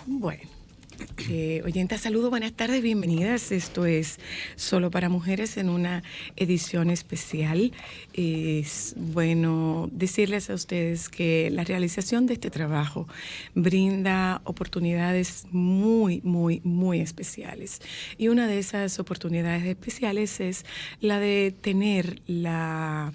Bueno, oyentas, saludos, buenas tardes, bienvenidas. Esto es Solo para Mujeres en una edición especial. Es bueno decirles a ustedes que la realización de este trabajo brinda oportunidades muy, muy, muy especiales. Y una de esas oportunidades especiales es la de tener la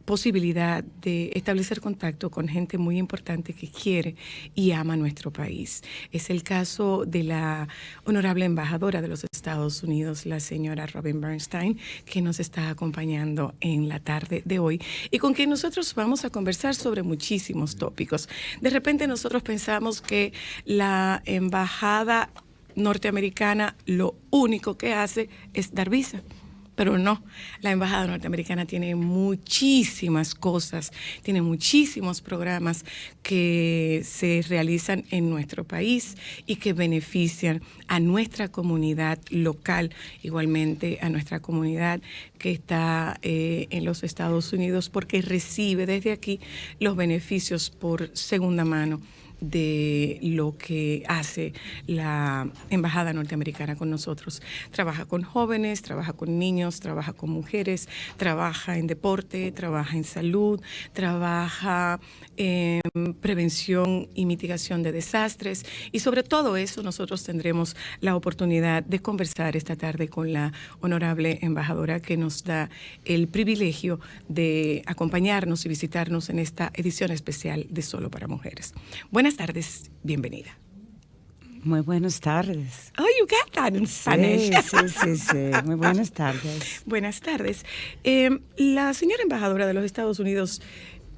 posibilidad de establecer contacto con gente muy importante que quiere y ama nuestro país. Es el caso de la honorable embajadora de los Estados Unidos, la señora Bernstein, que nos está acompañando en la tarde de hoy y con quien nosotros vamos a conversar sobre muchísimos tópicos. De repente nosotros pensamos que la embajada norteamericana lo único que hace es dar visa. Pero no, la embajada norteamericana tiene muchísimas cosas, tiene muchísimos programas que se realizan en nuestro país y que benefician a nuestra comunidad local, igualmente a nuestra comunidad que está en los Estados Unidos, porque recibe desde aquí los beneficios por segunda mano de lo que hace la embajada norteamericana con nosotros. Trabaja con jóvenes, trabaja con niños, trabaja con mujeres, trabaja en deporte, trabaja en salud, trabaja en prevención y mitigación de desastres, y sobre todo eso nosotros tendremos la oportunidad de conversar esta tarde con la honorable embajadora, que nos da el privilegio de acompañarnos y visitarnos en esta edición especial de Solo para Mujeres. Buenas tardes, bienvenida. Muy buenas tardes. Oh, you got that in Spanish. Sí. Muy buenas tardes. Buenas tardes. La señora embajadora de los Estados Unidos,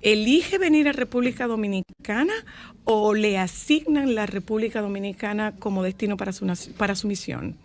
¿elige venir a República Dominicana o le asignan la República Dominicana como destino para su misión?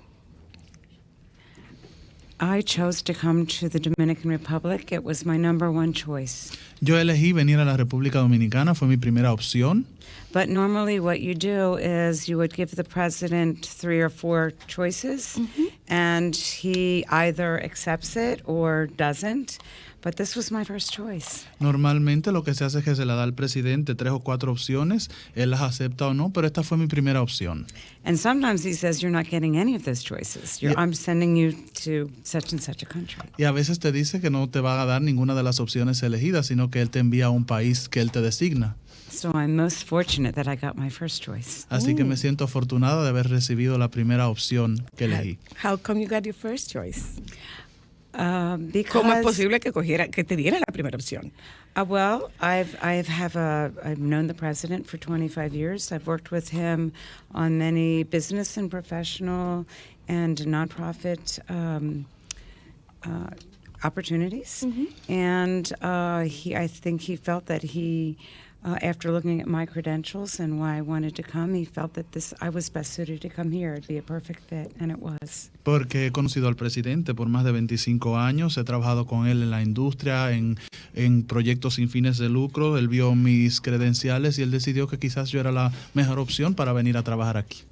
I chose to come to the Dominican Republic. It was my number one choice. Yo elegí venir a la República Dominicana, fue mi primera opción. But normally what you do is you would give the president 3 or 4 choices, and he either accepts it or doesn't. But this was my first choice. Normalmente lo que se hace es que se le da al presidente 3 o 4 opciones, él las acepta o no, pero esta fue mi primera opción. And sometimes he says, you're not getting any of those choices. I'm sending you to such and such a country. Y a veces te dice que no te va a dar ninguna de las opciones elegidas, sino que él te envía a un país que él te designa. So I'm most fortunate that I got my first choice. Así que me siento afortunada de haber recibido la primera opción que elegí. How come you got your first choice? Because, ¿Cómo es posible que te diera la primera opción? Well, I've known the president for 25 years. I've worked with him on many business and professional and nonprofit opportunities. And I think he felt that after looking at my credentials and why I wanted to come, he felt that I was best suited to come here. It'd be a perfect fit, and it was. Porque he conocido al presidente por más de 25 años, he trabajado con él en la industria, en proyectos sin fines de lucro. Él vio mis credenciales y él decidió que quizás yo era la mejor opción para venir a trabajar aquí.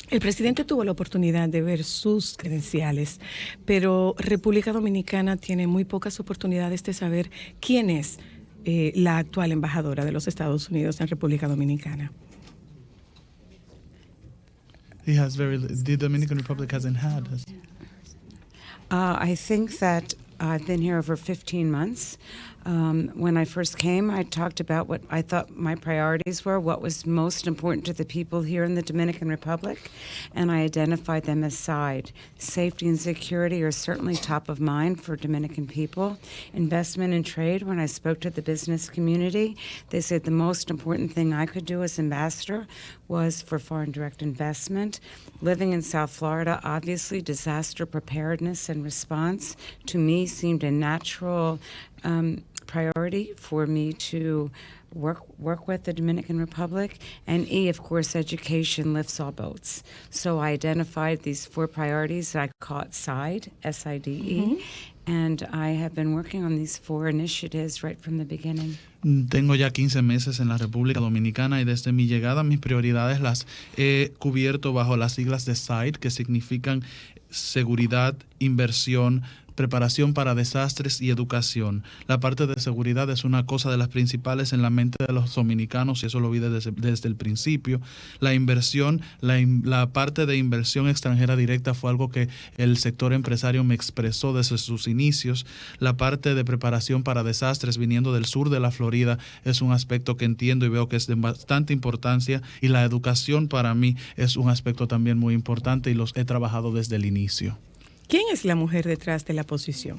El presidente tuvo la oportunidad de ver sus credenciales, pero República Dominicana tiene muy pocas oportunidades de saber quién es la actual embajadora de los Estados Unidos en República Dominicana. The Dominican Republic hasn't had. I think that I've been here over 15 months. When I first came, I talked about what I thought my priorities were, what was most important to the people here in the Dominican Republic, and I identified them as side. Safety and security are certainly top of mind for Dominican people. Investment and trade, when I spoke to the business community, they said the most important thing I could do as ambassador was for foreign direct investment. Living in South Florida, obviously, disaster preparedness and response, to me, seemed a natural priority for me to work with the Dominican Republic. And of course, education lifts all boats. So I identified these 4 priorities. I call it SIDE, S-I-D-E. And I have been working on these 4 initiatives right from the beginning. Tengo ya 15 meses en la República Dominicana y desde mi llegada mis prioridades las he cubierto bajo las siglas de SIDE, que significan seguridad, inversión, preparación para desastres y educación. La parte de seguridad es una cosa de las principales en la mente de los dominicanos y eso lo vi desde el principio. La inversión, la parte de inversión extranjera directa fue algo que el sector empresario me expresó desde sus inicios. La parte de preparación para desastres viniendo del sur de la Florida es un aspecto que entiendo y veo que es de bastante importancia, y la educación para mí es un aspecto también muy importante y los he trabajado desde el inicio. ¿Quién es la mujer detrás de la posición?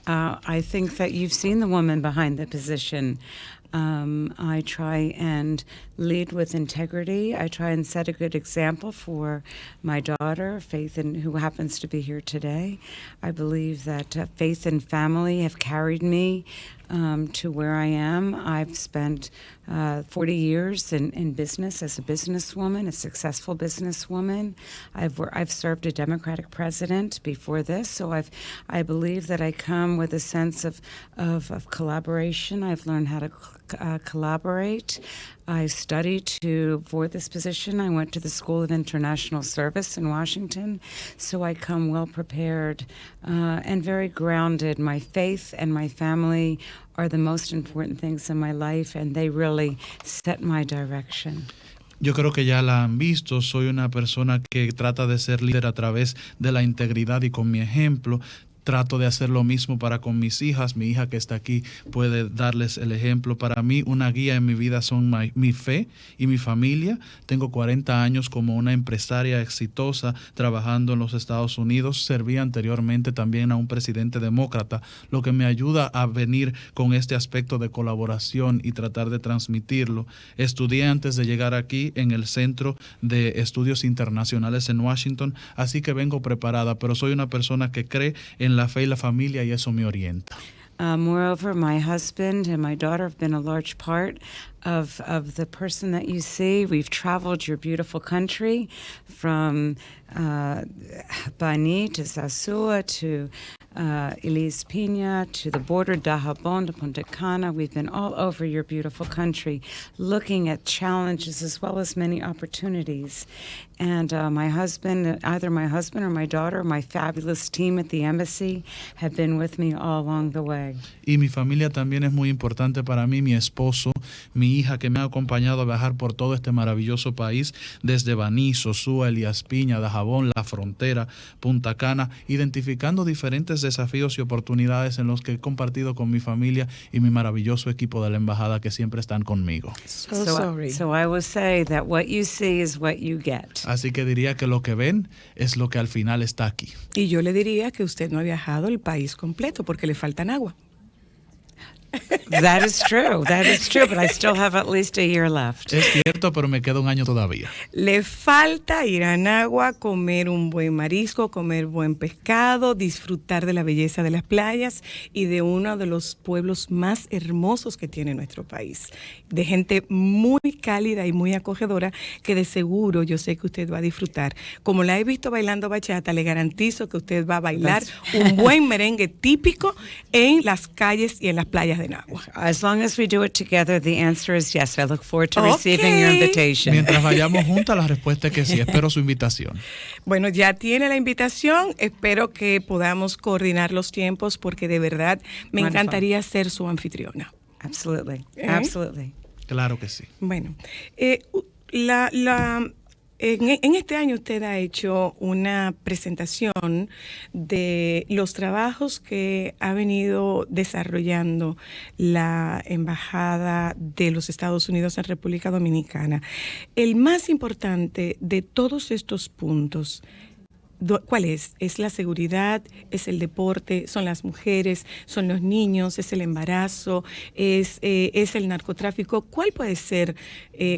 I think that you've seen the woman behind the position. I try and lead with integrity. I try and set a good example for my daughter, Faith, who happens to be here today. I believe that faith and family have carried me to where I am. I've spent 40 years in business as a businesswoman, a successful businesswoman. I've served a Democratic president before this, so I believe that I come with a sense of collaboration. I've learned how to collaborate. I studied for this position. I went to the School of International Service in Washington, so I come well prepared and very grounded. My faith and my family are the most important things in my life, and they really set my direction. Yo creo que ya la han visto, soy una persona que trata de ser líder a través de la integridad y con mi ejemplo. Trato de hacer lo mismo para con mis hijas. Mi hija que está aquí puede darles el ejemplo. Para mí, una guía en mi vida son mi fe y mi familia. Tengo 40 años como una empresaria exitosa trabajando en los Estados Unidos. Serví anteriormente también a un presidente demócrata, lo que me ayuda a venir con este aspecto de colaboración y tratar de transmitirlo. Estudié antes de llegar aquí en el Centro de Estudios Internacionales en Washington, así que vengo preparada, pero soy una persona que cree en la fe y la familia y eso me orienta. Moreover, my husband and my daughter have been a large part of the person that you see. We've traveled your beautiful country from Bani to Sasua to Elise Pina to the border, Dajabon to Punta Cana. We've been all over your beautiful country looking at challenges as well as many opportunities. And my husband, either my husband or my daughter, my fabulous team at the embassy have been with me all along the way. Y mi familia también es muy importante para mí, mi esposo, mi hija que me ha acompañado a viajar por todo este maravilloso país, desde Baní, Sosúa, Elías Piña, Dajabón, La Frontera, Punta Cana, identificando diferentes desafíos y oportunidades en los que he compartido con mi familia y mi maravilloso equipo de la embajada que siempre están conmigo. So I will say that what you see is what you get. Así que diría que lo que ven es lo que al final está aquí. Y yo le diría que usted no ha viajado el país completo porque le faltan agua. That is true, but I still have at least a year left. Es cierto, pero me queda un año todavía. Le falta ir a Nagua, comer un buen marisco, comer buen pescado, disfrutar de la belleza de las playas y de uno de los pueblos más hermosos que tiene nuestro país. De gente muy cálida y muy acogedora que de seguro yo sé que usted va a disfrutar. Como la he visto bailando bachata, le garantizo que usted va a bailar un buen merengue típico en las calles y en las playas de Nagua. As long as we do it together, the answer is yes. I look forward to receiving your invitation. Mientras vayamos juntas, la respuesta es que sí. Espero su invitación. Bueno, ya tiene la invitación. Espero que podamos coordinar los tiempos porque de verdad me encantaría ser su anfitriona. Absolutely. Absolutely. Claro que sí. Bueno, en este año usted ha hecho una presentación de los trabajos que ha venido desarrollando la Embajada de los Estados Unidos en República Dominicana. El más importante de todos estos puntos, ¿cuál es? ¿Es la seguridad? ¿Es el deporte? ¿Son las mujeres? ¿Son los niños? ¿Es el embarazo? ¿Es el narcotráfico? ¿Cuál puede ser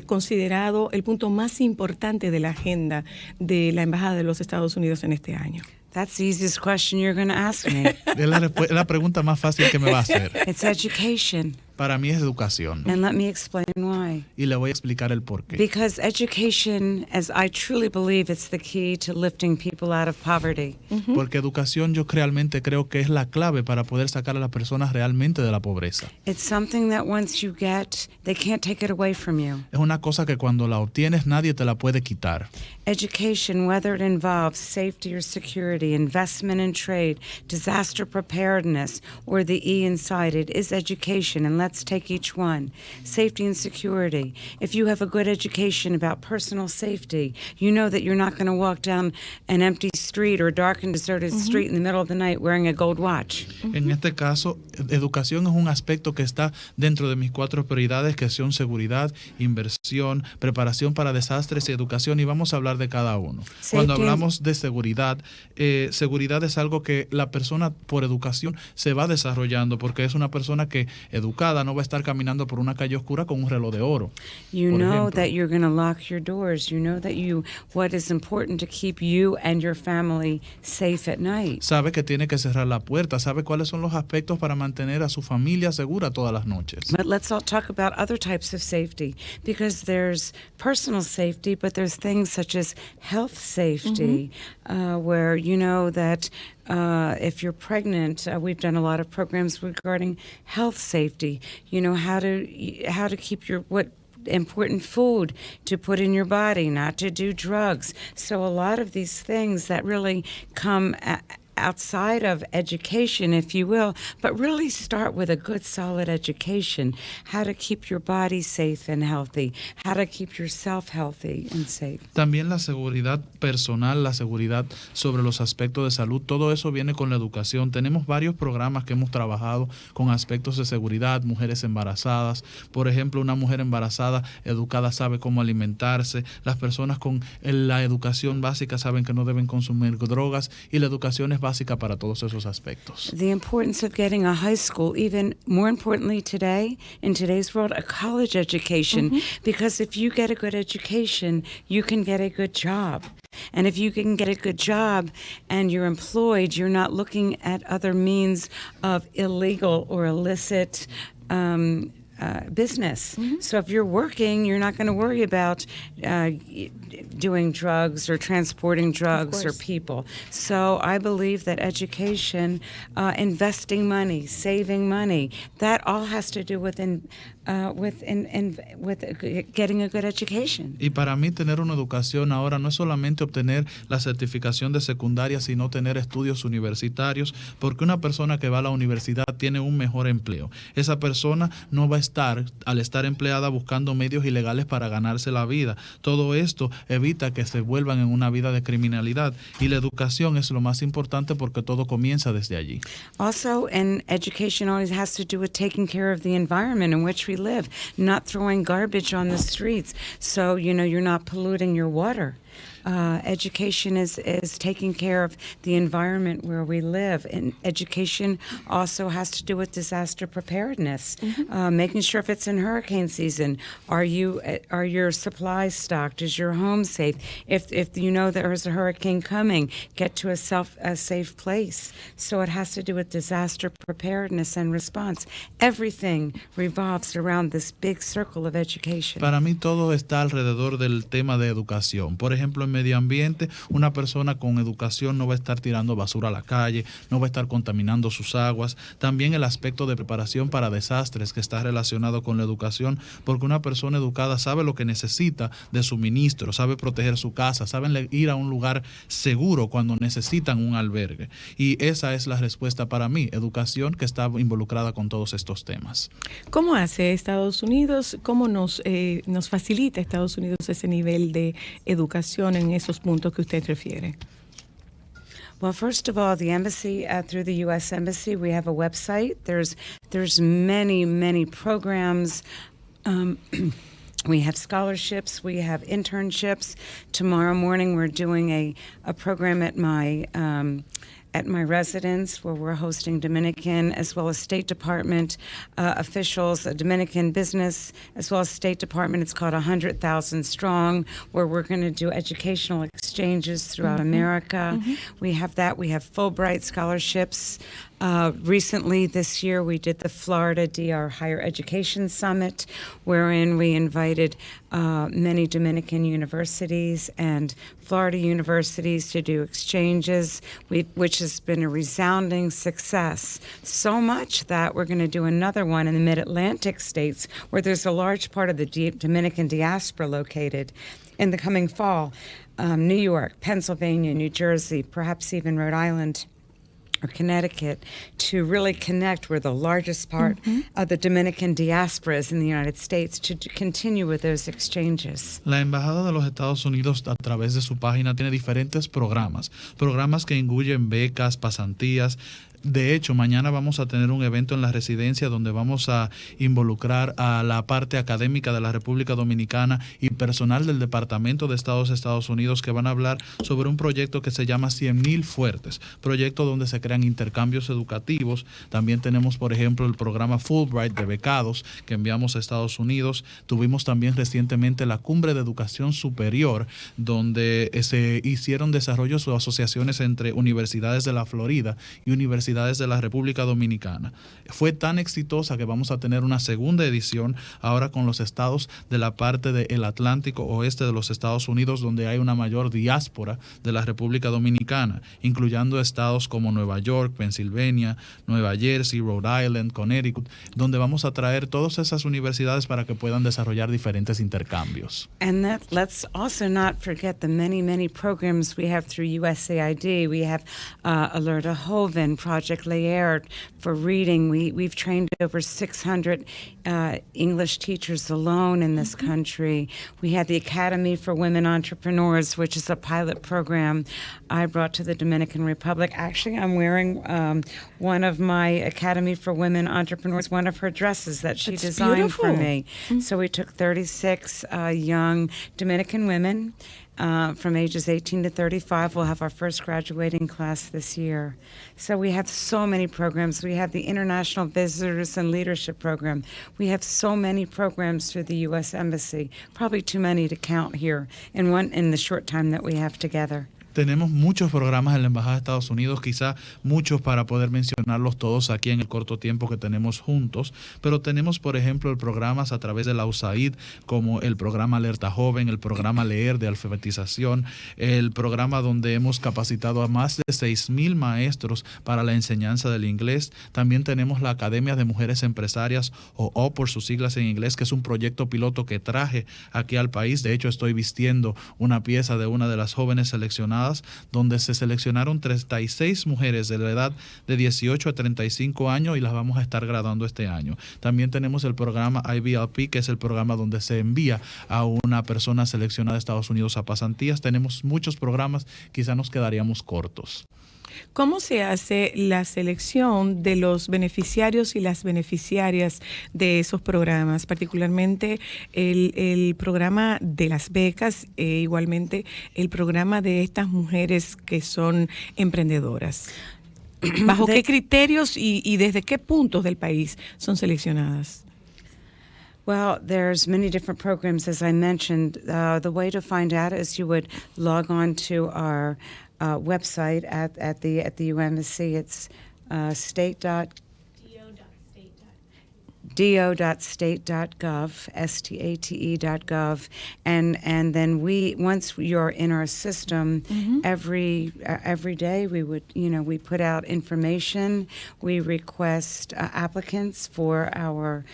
considerado el punto más importante de la agenda de la Embajada de los Estados Unidos en este año? That's the easiest question you're going to ask me. Es la pregunta más fácil que me va a hacer. It's education. Para mí es educación. And let me explain why. Y le voy a explicar el por qué. Because education, as I truly believe, it's the key to lifting people out of poverty. Porque educación yo realmente creo que es la clave para poder sacar a las personas realmente de la pobreza. It's something that once you get, they can't take it away from you. Es una cosa que cuando la obtienes nadie te la puede quitar. Education, whether it involves safety or security, investment and trade, disaster preparedness, or the E inside it, is education, and let's take each one. Safety and security. If you have a good education about personal safety, you know that you're not going to walk down an empty street or dark and deserted street in the middle of the night wearing a gold watch. En este caso, educación es un aspecto que está dentro de mis 4 prioridades, que son seguridad, inversión, preparación para desastres y educación, y vamos a hablar de cada uno. Cuando hablamos de seguridad, seguridad es algo que la persona por educación se va desarrollando, porque es una persona que educada no va a estar caminando por una calle oscura con un reloj de oro. You know that you're going to lock your doors. You know that what is important to keep you and your family safe at night. Sabe que tiene que cerrar la puerta, sabe cuáles son los aspectos para mantener a su familia segura todas las noches. But let's all talk about other types of safety, because there's personal safety, but there's things such as health safety, where you know that if you're pregnant, we've done a lot of programs regarding health safety. You know how to keep what important food to put in your body, not to do drugs. So a lot of these things that really come outside of education, if you will, but really start with a good, solid education, how to keep your body safe and healthy, how to keep yourself healthy and safe. También la seguridad personal, la seguridad sobre los aspectos de salud, todo eso viene con la educación. Tenemos varios programas que hemos trabajado con aspectos de seguridad, mujeres embarazadas. Por ejemplo, una mujer embarazada educada sabe cómo alimentarse. Las personas con la educación básica saben que no deben consumir drogas, y la educación es básica para todos esos aspectos. The importance of getting a high school, even more importantly today, in today's world, a college education, because if you get a good education, you can get a good job. And if you can get a good job and you're employed, you're not looking at other means of illegal or illicit business. So if you're working, you're not going to worry about doing drugs or transporting drugs or people. So I believe that education, investing money, saving money, that all has to do with getting a good education. Y para mí tener una educación ahora no es solamente obtener la certificación de secundaria, sino tener estudios universitarios, porque una persona que va a la universidad tiene un mejor empleo. Esa persona no va a estar, al estar empleada, buscando medios ilegales para ganarse la vida. Todo esto evita que se vuelvan en una vida de criminalidad, y la educación es lo más importante porque todo comienza desde allí. Also, and education always has to do with taking care of the environment in which we live, not throwing garbage on the streets, so you're not polluting your water. Education is taking care of the environment where we live, and education also has to do with disaster preparedness, making sure if it's in hurricane season, are your supplies stocked? Is your home safe? If you know there's a hurricane coming, get to a safe place. So it has to do with disaster preparedness and response. Everything revolves around this big circle of education. Para mí todo está alrededor del tema de educación. Por ejemplo, en medio ambiente, una persona con educación no va a estar tirando basura a la calle, no va a estar contaminando sus aguas. También el aspecto de preparación para desastres, que está relacionado con la educación, porque una persona educada sabe lo que necesita de suministro, sabe proteger su casa, sabe ir a un lugar seguro cuando necesitan un albergue. Y esa es la respuesta para mí, educación que está involucrada con todos estos temas. ¿Cómo hace Estados Unidos, cómo nos facilita Estados Unidos ese nivel de educación en esos puntos que usted refiere? Well, first of all, the embassy, through the U.S. Embassy, we have a website. There's many programs. We have scholarships. We have internships. Tomorrow morning, we're doing a program at my residence, where we're hosting Dominican as well as State Department officials, a Dominican business as well as State Department. It's called 100,000 Strong, where we're going to do educational exchange exchanges throughout America. We have that. We have Fulbright scholarships. Recently, this year, we did the Florida DR Higher Education Summit, wherein we invited many Dominican universities and Florida universities to do exchanges, which has been a resounding success. So much that we're going to do another one in the Mid-Atlantic states, where there's a large part of the Dominican diaspora located in the coming fall. New York, Pennsylvania, New Jersey, perhaps even Rhode Island or Connecticut, to really connect where the largest part of the Dominican diaspora is in the United States, to continue with those exchanges. La Embajada de los Estados Unidos, a través de su página, tiene diferentes programas que incluyen becas, pasantías. De hecho, mañana vamos a tener un evento en la residencia donde vamos a involucrar a la parte académica de la República Dominicana y personal del Departamento de Estados Unidos, que van a hablar sobre un proyecto que se llama 100,000 Fuertes, proyecto donde se crean intercambios educativos. También tenemos, por ejemplo, el programa Fulbright de becados que enviamos a Estados Unidos. Tuvimos también recientemente la Cumbre de Educación Superior, donde se hicieron desarrollos o asociaciones entre universidades de la Florida y universidades de la República Dominicana. Fue tan exitosa que vamos a tener una segunda edición ahora con los estados de la parte del Atlántico Oeste de los Estados Unidos, donde hay una mayor diáspora de la República Dominicana, incluyendo estados como Nueva York, Pensilvania, Nueva Jersey, Rhode Island, Connecticut, donde vamos a traer todas esas universidades para que puedan desarrollar diferentes intercambios. And let's also not forget the many programs we have through USAID. We have Alerta Hoven, Project Laird for reading. We've trained over 600 English teachers alone in this country. We had the Academy for Women Entrepreneurs, which is a pilot program I brought to the Dominican Republic. Actually, I'm wearing one of my Academy for Women Entrepreneurs, one of her dresses that she designed for me. So we took 36 young Dominican women from ages 18 to 35. We'll have our first graduating class this year. So we have so many programs. We have the International Visitors and Leadership Program. We have so many programs through the U.S. Embassy, probably too many to count here in the short time that we have together. Tenemos muchos programas en la Embajada de Estados Unidos, quizá muchos para poder mencionarlos todos aquí en el corto tiempo que tenemos juntos, pero tenemos, por ejemplo, el programas a través de la USAID, como el programa Alerta Joven, el programa Leer de alfabetización, el programa donde hemos capacitado a más de 6,000 maestros para la enseñanza del inglés. También tenemos la Academia de Mujeres Empresarias, o por sus siglas en inglés, que es un proyecto piloto que traje aquí al país. De hecho, estoy vistiendo una pieza de una de las jóvenes seleccionadas, donde se seleccionaron 36 mujeres de la edad de 18 a 35 años y las vamos a estar graduando este año. También tenemos el programa IVLP, que es el programa donde se envía a una persona seleccionada de Estados Unidos a pasantías. Tenemos muchos programas, quizá nos quedaríamos cortos. ¿Cómo se hace la selección de los beneficiarios y las beneficiarias de esos programas? Particularmente el programa de las becas, igualmente el programa de estas mujeres que son emprendedoras. ¿Bajo qué criterios y desde qué puntos del país son seleccionadas? Well, there's many different programs, as I mentioned. The way to find out is you would log on to our website at the UMSC. It's do.state.gov, state.gov, and then once you're in our system, every day we put out information. We request applicants for our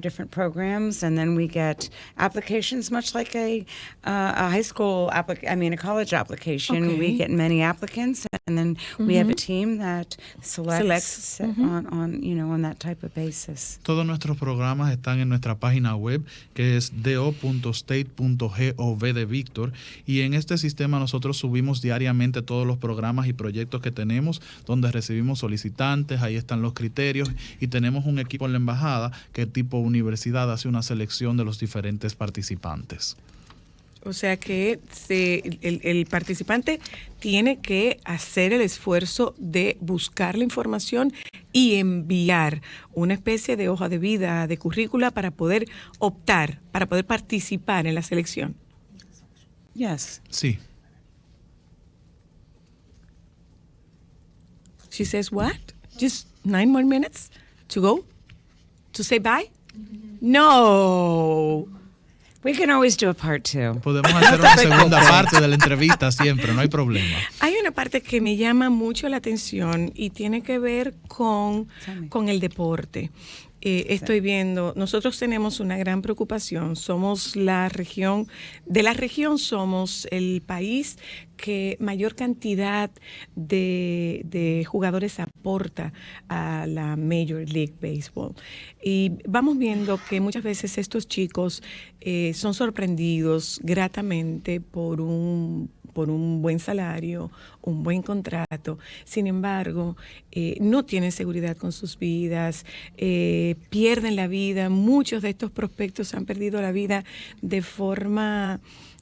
different programs, and then we get applications, much like a high school a college application. Okay. We get many applicants, and then we have a team that selects on that type of basis. Todos nuestros programas están en nuestra página web, que es do.state.gov de Víctor, y en este sistema nosotros subimos diariamente todos los programas y proyectos que tenemos, donde recibimos solicitantes. Ahí están los criterios, y tenemos un equipo en la embajada que tipo universidad hace una selección de los diferentes participantes. O sea que el participante tiene que hacer el esfuerzo de buscar la información y enviar una especie de hoja de vida, de currícula, para poder optar, para poder participar en la selección. Yes. Sí. She says, what? Just 9 more minutes to go? To say bye? No. We can always do a part 2. Podemos hacer una segunda parte de la entrevista siempre, no hay problema. Hay una parte que me llama mucho la atención y tiene que ver con el deporte. Estoy viendo, nosotros tenemos una gran preocupación, somos de la región somos el país que mayor cantidad de jugadores aporta a la Major League Baseball. Y vamos viendo que muchas veces estos chicos son sorprendidos gratamente por un buen salario, un buen contrato. Sin embargo, no tienen seguridad con sus vidas, pierden la vida. Muchos de estos prospectos han perdido la vida de forma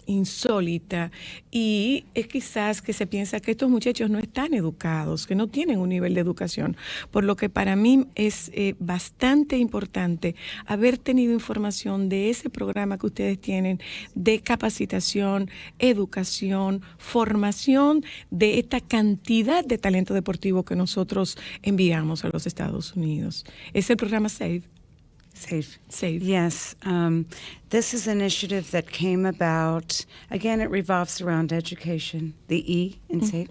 insólita, y es quizás que se piensa que estos muchachos no están educados, que no tienen un nivel de educación, por lo que para mí es bastante importante haber tenido información de ese programa que ustedes tienen de capacitación, educación, formación de esta cantidad de talento deportivo que nosotros enviamos a los Estados Unidos. Es el programa SAFE. Safe. Yes. This is an initiative that came about, again, it revolves around education, the E in SAFE.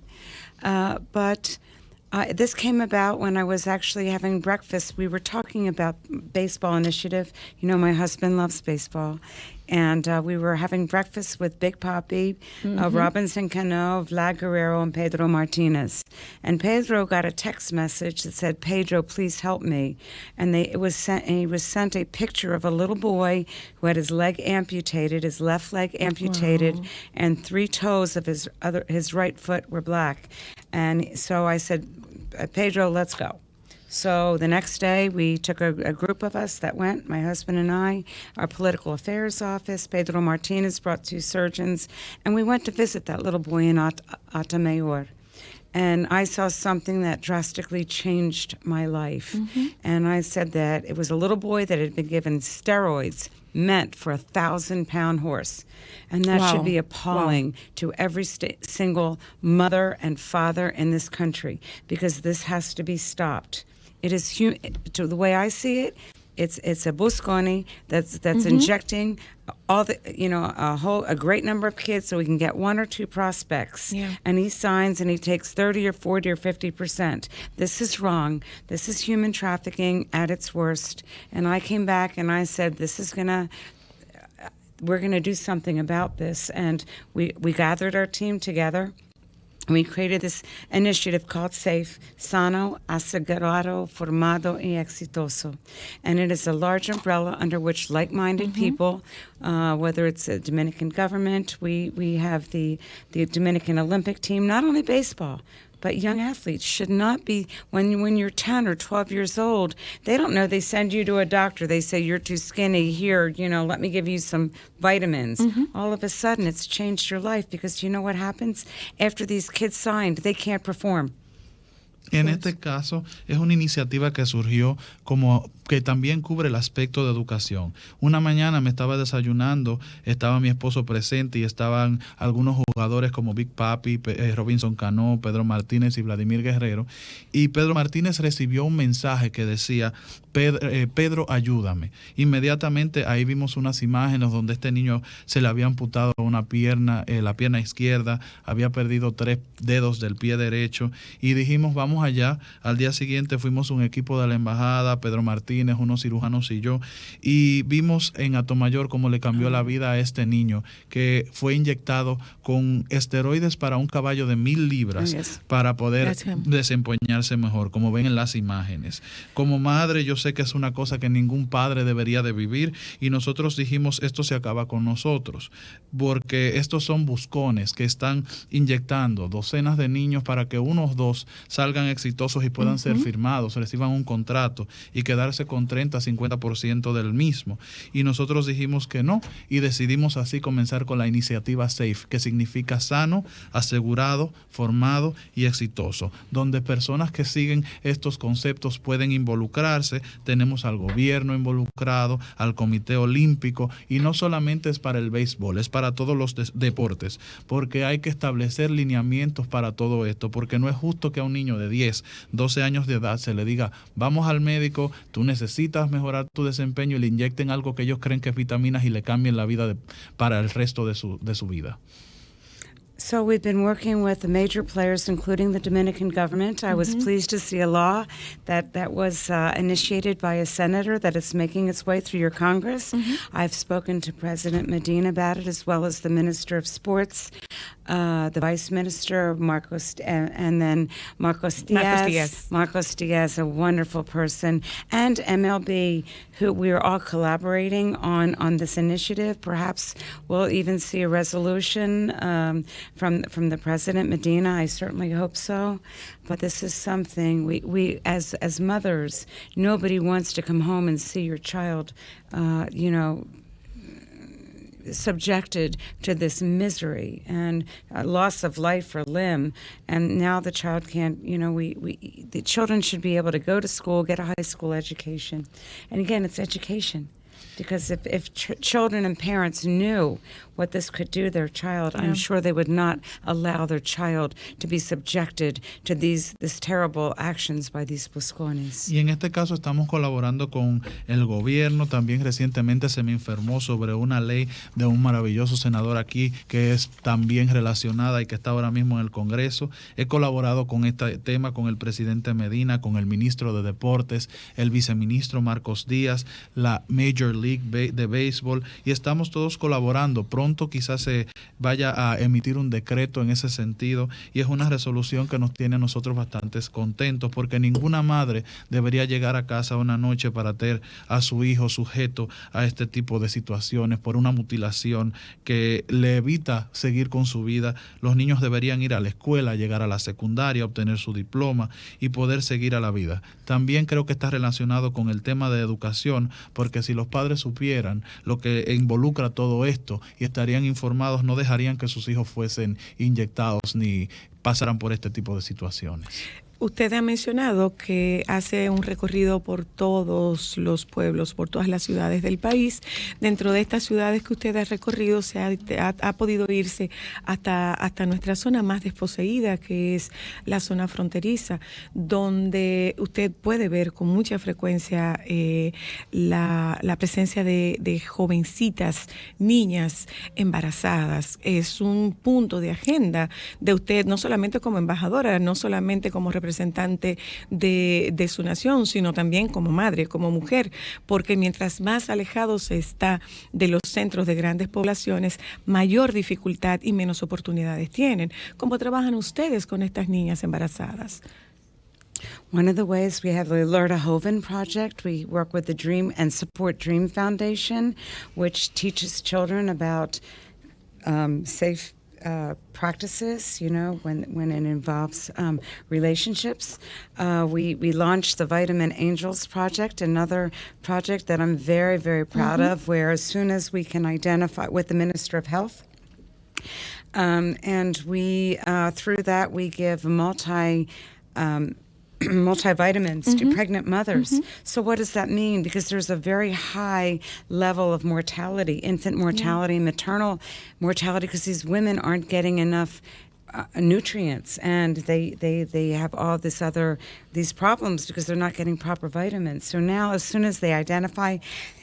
But this came about when I was actually having breakfast. We were talking about baseball initiative. You know, my husband loves baseball. And we were having breakfast with Big Papi, Robinson Cano, Vlad Guerrero, and Pedro Martinez. And Pedro got a text message that said, "Pedro, please help me." And he was sent a picture of a little boy who had his leg amputated, his left leg amputated, and 3 toes of his right foot were black. And so I said, "Pedro, let's go." So the next day, we took a group of us that went, my husband and I, our political affairs office. Pedro Martinez brought 2 surgeons, and we went to visit that little boy in Atamayor. And I saw something that drastically changed my life. And I said that it was a little boy that had been given steroids meant for a 1,000-pound horse. And that should be appalling to every single mother and father in this country, because this has to be stopped. It is, to the way I see it, it's a busconi that's injecting all the, a great number of kids so we can get 1 or 2 prospects. Yeah. And he signs and he takes 30 or 40 or 50%. This is wrong. This is human trafficking at its worst. And I came back and I said, we're gonna do something about this. And we gathered our team together. We created this initiative called SAFE, Sano, Asegurado, Formado y Exitoso. And it is a large umbrella under which like-minded people, whether it's a Dominican government, we have the Dominican Olympic team, not only baseball, but young athletes should not be, when you're 10 or 12 years old, they don't know. They send you to a doctor. They say, "You're too skinny. Here, let me give you some vitamins." All of a sudden, it's changed your life, because you know what happens? After these kids signed, they can't perform. En este caso, es una iniciativa que surgió como que también cubre el aspecto de educación. Una mañana me estaba desayunando, estaba mi esposo presente y estaban algunos jugadores como Big Papi, Robinson Cano, Pedro Martínez y Vladimir Guerrero. Y Pedro Martínez recibió un mensaje que decía, Pedro, ayúdame. Inmediatamente ahí vimos unas imágenes donde este niño se le había amputado una pierna, la pierna izquierda, había perdido 3 dedos del pie derecho, y dijimos, vamos allá. Al día siguiente fuimos un equipo de la embajada, Pedro Martínez, unos cirujanos y yo, y vimos en Atomayor cómo le cambió la vida a este niño, que fue inyectado con esteroides para un caballo de 1,000 libras para poder desempeñarse mejor, como ven en las imágenes. Como madre, yo sé que es una cosa que ningún padre debería de vivir, y nosotros dijimos, esto se acaba con nosotros, porque estos son buscones que están inyectando docenas de niños para que 1 o 2 salgan exitosos y puedan ser firmados, reciban un contrato y quedarse quedarse con 30-50% del mismo. Y nosotros dijimos que no y decidimos así comenzar con la iniciativa SAFE, que significa sano, asegurado, formado y exitoso, donde personas que siguen estos conceptos pueden involucrarse. Tenemos al gobierno involucrado, al Comité Olímpico, y no solamente es para el béisbol, es para todos los deportes, porque hay que establecer lineamientos para todo esto, porque no es justo que a un niño de 10, 12 años de edad se le diga, vamos al médico, tú necesitas mejorar tu desempeño, y le inyecten algo que ellos creen que es vitaminas y le cambien la vida para el resto de su vida. So we've been working with the major players, including the Dominican government. I was pleased to see a law that was initiated by a senator that is making its way through your Congress. I've spoken to President Medina about it, as well as the Minister of Sports, the Vice Minister, Marcos, and then Marcos Diaz. Marcos Diaz, a wonderful person, and MLB, who we are all collaborating on this initiative. Perhaps we'll even see a resolution from the President Medina. I certainly hope so. But this is something we as mothers, nobody wants to come home and see your child, subjected to this misery and loss of life or limb, and now the child can't. The children should be able to go to school, get a high school education, and again, it's education. Because if children and parents knew what this could do to their child, I'm sure they would not allow their child to be subjected to these terrible actions by these buscones. Y en este caso estamos colaborando con el gobierno. También recientemente se me informó sobre una ley de un maravilloso senador aquí que es también relacionada y que está ahora mismo en el Congreso. He colaborado con este tema con el presidente Medina, con el ministro de Deportes, el viceministro Marcos Díaz, la Major League de béisbol, y estamos todos colaborando. Pronto quizás se vaya a emitir un decreto en ese sentido, y es una resolución que nos tiene a nosotros bastante contentos, porque ninguna madre debería llegar a casa una noche para tener a su hijo sujeto a este tipo de situaciones por una mutilación que le evita seguir con su vida. Los niños deberían ir a la escuela, llegar a la secundaria, obtener su diploma y poder seguir a la vida. También creo que está relacionado con el tema de educación, porque si los padres supieran lo que involucra todo esto y estarían informados, no dejarían que sus hijos fuesen inyectados ni pasaran por este tipo de situaciones. Usted ha mencionado que hace un recorrido por todos los pueblos, por todas las ciudades del país. Dentro de estas ciudades que usted ha recorrido, ha podido irse hasta nuestra zona más desposeída, que es la zona fronteriza, donde usted puede ver con mucha frecuencia la presencia de jovencitas, niñas embarazadas. Es un punto de agenda de usted, no solamente como embajadora, no solamente como representante de su nación, sino también como madre, como mujer, porque mientras más alejado se está de los centros de grandes poblaciones, mayor dificultad y menos oportunidades tienen. ¿Cómo trabajan ustedes con estas niñas embarazadas? One of the ways, we have the Lerda Hoven Project. We work with the Dream and Support Dream Foundation, which teaches children about safe practices, when it involves relationships. We launched the Vitamin Angels Project, another project that I'm very, very proud of, where as soon as we can identify with the Minister of Health, and we, through that, we give multivitamins to pregnant mothers. So what does that mean? Because there's a very high level of mortality, infant mortality, maternal mortality, because these women aren't getting enough nutrients, and they have all these problems because they're not getting proper vitamins. So now, as soon as they identify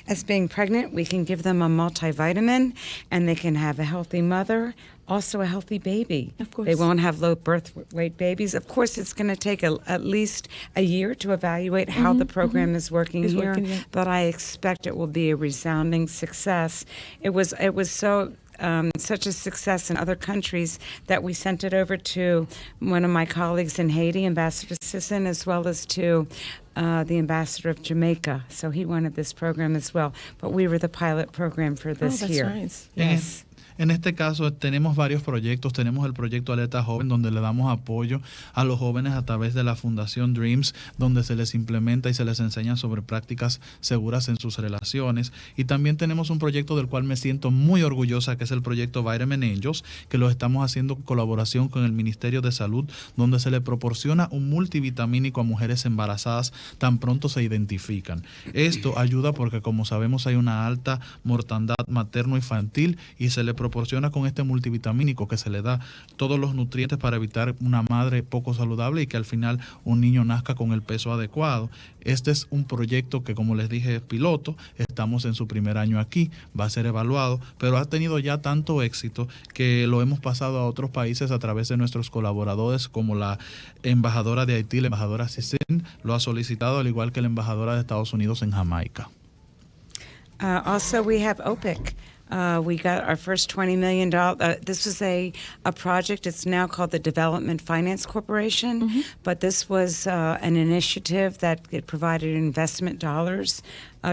as being pregnant, we can give them a multivitamin, and they can have a healthy mother, also a healthy baby. Of course. They won't have low birth weight babies. Of course, it's going to take at least a year to evaluate how the program is working here, but I expect it will be a resounding success. It was so such a success in other countries that we sent it over to one of my colleagues in Haiti, Ambassador Sisson, as well as to the ambassador of Jamaica. So he wanted this program as well. But we were the pilot program for this here. Nice. Yes. En este caso tenemos varios proyectos. Tenemos el proyecto Alerta Joven, donde le damos apoyo a los jóvenes a través de la Fundación Dreams, donde se les implementa y se les enseña sobre prácticas seguras en sus relaciones. Y también tenemos un proyecto del cual me siento muy orgullosa, que es el proyecto Vitamin Angels, que lo estamos haciendo en colaboración con el Ministerio de Salud, donde se le proporciona un multivitamínico a mujeres embarazadas tan pronto se identifican. Esto ayuda porque, como sabemos, hay una alta mortandad materno-infantil y se le proporciona con este multivitamínico que se le da todos los nutrientes para evitar una madre poco saludable y que al final un niño nazca con el peso adecuado. Este es un proyecto que, como les dije, es piloto. Estamos en su primer año aquí, va a ser evaluado, pero ha tenido ya tanto éxito que lo hemos pasado a otros países a través de nuestros colaboradores, como la embajadora de Haití, la embajadora Cicén, lo ha solicitado, al igual que la embajadora de Estados Unidos en Jamaica. Also, we have OPIC. We got our first $20 million. This was a project. It's now called the Development Finance Corporation, but this was an initiative that it provided investment dollars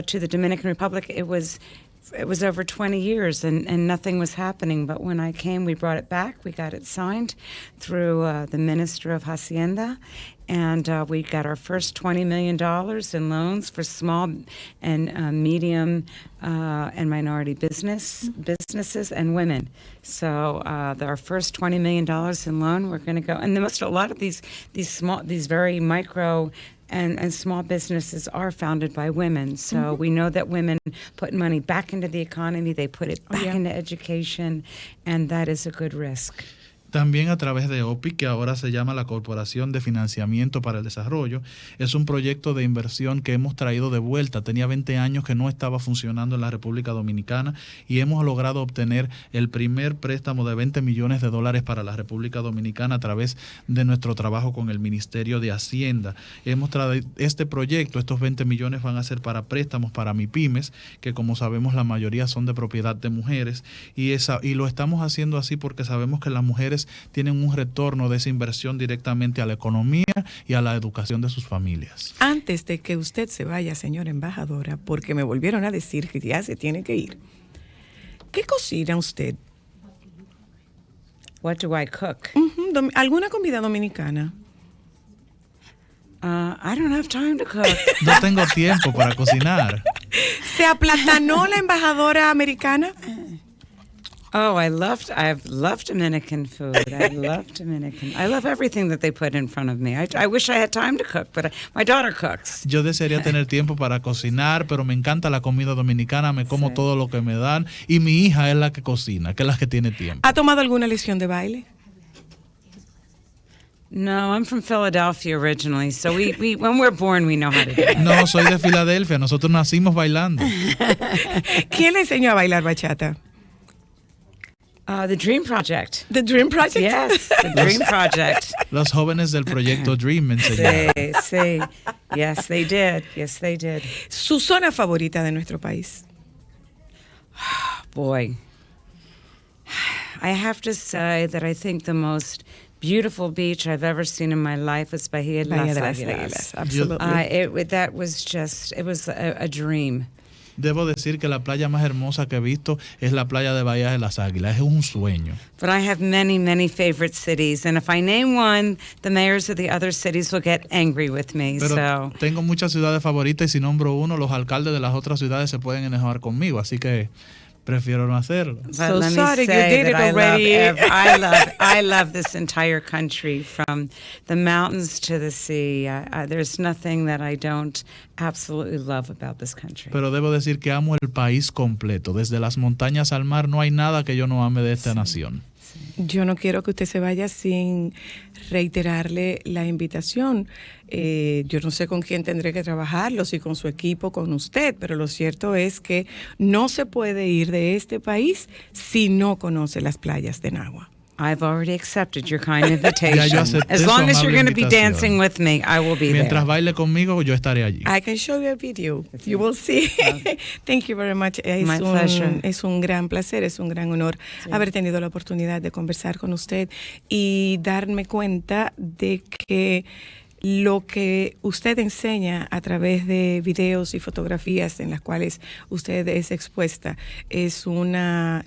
to the Dominican Republic. It was over 20 years and nothing was happening. But when I came, we brought it back. We got it signed through the Minister of Hacienda. And we got our first $20 million in loans for small and medium and minority businesses and women. So our first $20 million in loan, we're going to go. And a lot of these very micro and small businesses are founded by women. So we know that women put money back into the economy, they put it back into education, and that is a good risk. También a través de OPIC, que ahora se llama la Corporación de Financiamiento para el Desarrollo. Es un proyecto de inversión que hemos traído de vuelta. Tenía 20 años que no estaba funcionando en la República Dominicana y hemos logrado obtener el primer préstamo de $20 millones para la República Dominicana a través de nuestro trabajo con el Ministerio de Hacienda. Hemos traído este proyecto, estos 20 millones van a ser para préstamos para MIPYMES, que como sabemos la mayoría son de propiedad de mujeres, y lo estamos haciendo así porque sabemos que las mujeres tienen un retorno de esa inversión directamente a la economía y a la educación de sus familias. Antes de que usted se vaya, señora embajadora, porque me volvieron a decir que ya se tiene que ir, ¿qué cocina usted? What do I cook? ¿Alguna comida dominicana? I don't have time to cook. No tengo tiempo para cocinar. ¿Se aplatanó la embajadora americana? Oh, I've loved Dominican food. I love everything that they put in front of me. I wish I had time to cook, but my daughter cooks. Yo desearía tener tiempo para cocinar, pero me encanta la comida dominicana, me como todo lo que me dan, y mi hija es la que cocina, que es la que tiene tiempo. ¿Ha tomado alguna lección de baile? No, I'm from Philadelphia originally, so we when we're born we know how to do it. No, soy de Filadelfia, nosotros nacimos bailando. ¿Quién le enseñó a bailar bachata? The Dream Project. The Dream Project? Yes, the Dream Project. Los jóvenes del proyecto Dream me enseñaron. Sí. Yes, they did. ¿Su zona favorita de nuestro país? Boy, I have to say that I think the most beautiful beach I've ever seen in my life is Bahía de las Águilas. Absolutely. That was just, it was a dream. Debo decir que la playa más hermosa que he visto es la playa de Bahía de las Águilas. Es un sueño. But I have many favorite cities, and if I name one, the mayors of the other cities will get angry with me. Pero tengo muchas ciudades favoritas y si nombro uno, los alcaldes de las otras ciudades se pueden enojar conmigo, así que prefiero no hacerlo. So let me say that I love this entire country, from the mountains to the sea. There's nothing that I don't absolutely love about this country. Pero debo decir que amo el país completo. Desde las montañas al mar, no hay nada que yo no ame de esta nación. Yo no quiero que usted se vaya sin reiterarle la invitación. Yo no sé con quién tendré que trabajarlo, si con su equipo, con usted, pero lo cierto es que no se puede ir de este país si no conoce las playas de Nagua. I've already accepted your kind invitation. As long as you're going to be dancing with me, I will be Mientras there. baile conmigo, yo estaré allí. I can show you a video. You will see. Thank you very much. My pleasure. Es un gran placer, es un gran honor haber tenido la oportunidad de conversar con usted y darme cuenta de que lo que usted enseña a través de videos y fotografías en las cuales usted es expuesta es una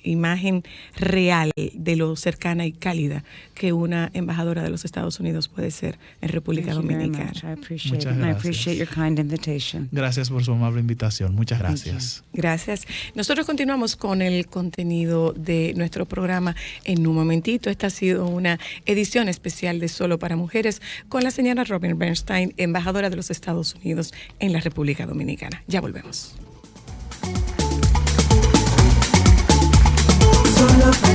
imagen real de lo cercana y cálida que una embajadora de los Estados Unidos puede ser en República Dominicana. I appreciate it. Muchas And I gracias. appreciate your kind invitation. Gracias por su amable invitación. Muchas gracias. Gracias. Nosotros continuamos con el contenido de nuestro programa en un momentito. Esta ha sido una edición especial de Solo para Mujeres con la señora Robin Bernstein, embajadora de los Estados Unidos en la República Dominicana. Ya volvemos. Solo